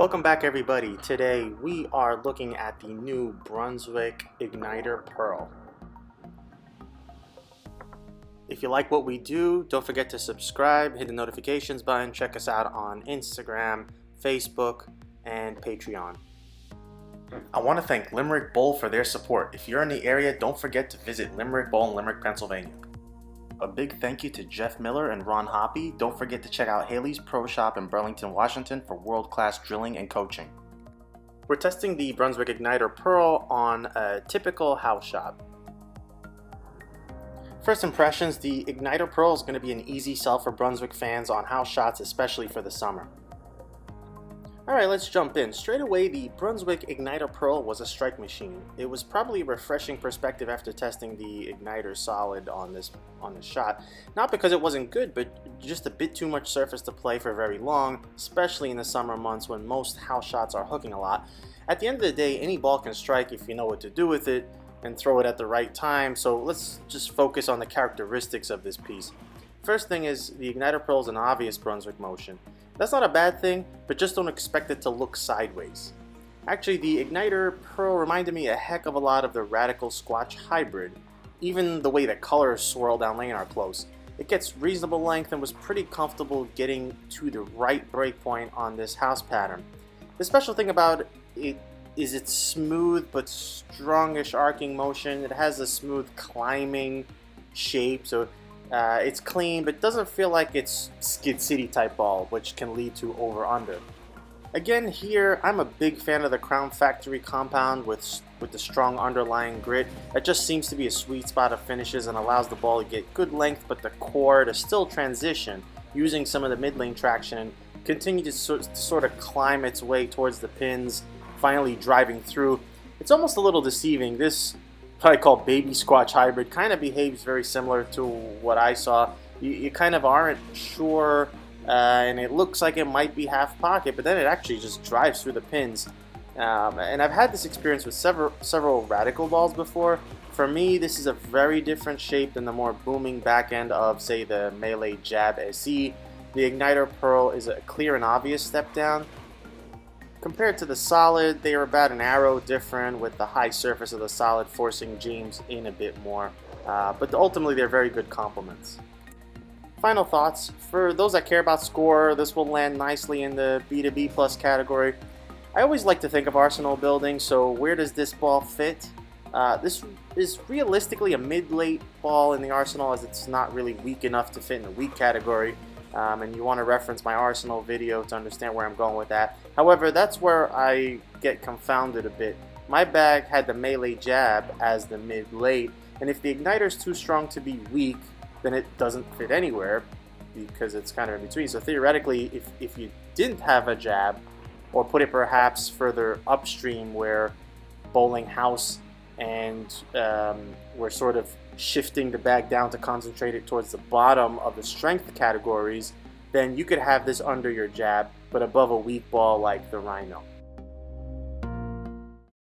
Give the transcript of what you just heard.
Welcome back, everybody. Today we are looking at the new Brunswick Igniter Pearl. If you like what we do, don't forget to subscribe, hit the notifications button, check us out on Instagram, Facebook, and Patreon. I want to thank Limerick Bowl for their support. If you're in the area, don't forget to visit Limerick Bowl in Limerick, Pennsylvania. A big thank you to Jeff Miller and Ron Hoppy. Don't forget to check out Haley's Pro Shop in Burlington, Washington for world-class drilling and coaching. We're testing the Brunswick Igniter Pearl on a typical house shot. First impressions, the Igniter Pearl is going to be an easy sell for Brunswick fans on house shots, especially for the summer. Alright, let's jump in. Straight away, the Brunswick Igniter Pearl was a strike machine. It was probably a refreshing perspective after testing the Igniter Solid on this shot. Not because it wasn't good, but just a bit too much surface to play for very long, especially in the summer months when most house shots are hooking a lot. At the end of the day, any ball can strike if you know what to do with it and throw it at the right time, so let's just focus on the characteristics of this piece. First thing is, the Igniter Pearl is an obvious Brunswick motion. That's not a bad thing, but just don't expect it to look sideways. Actually, the Igniter Pearl reminded me a heck of a lot of the Radical Squatch Hybrid. Even the way the colors swirl down lane are close. It gets reasonable length and was pretty comfortable getting to the right breakpoint on this house pattern. The special thing about it is its smooth but strongish arcing motion. It has a smooth climbing shape, so it's clean, but doesn't feel like it's Skid City type ball, which can lead to over-under. Again, here, I'm a big fan of the Crown Factory compound with the strong underlying grit. It just seems to be a sweet spot of finishes and allows the ball to get good length, but the core to still transition using some of the mid-lane traction and continue to sort of climb its way towards the pins, finally driving through. It's almost a little deceiving. This probably called Baby Squatch Hybrid kind of behaves very similar to what I saw. You kind of aren't sure, and it looks like it might be half pocket, but then it actually just drives through the pins. And I've had this experience with several Radical balls before. For me, this is a very different shape than the more booming back end of, say, the Melee Jab SE. The Igniter Pearl is a clear and obvious step down. Compared to the Solid, they are about an arrow different, with the high surface of the Solid forcing James in a bit more. But ultimately, they're very good complements. Final thoughts. For those that care about score, this will land nicely in the B to B plus category. I always like to think of Arsenal building, so where does this ball fit? This is realistically a mid-late ball in the Arsenal, as it's not really weak enough to fit in the weak category. And you want to reference my Arsenal video to understand where I'm going with that. However, that's where I get confounded a bit. My bag had the Melee Jab as the mid-late, and if the Igniter's too strong to be weak, then it doesn't fit anywhere because it's kind of in between. So theoretically, if you didn't have a jab, or put it perhaps further upstream where bowling house and we're sort of shifting the bag down to concentrate it towards the bottom of the strength categories, then you could have this under your jab, but above a weak ball like the Rhino.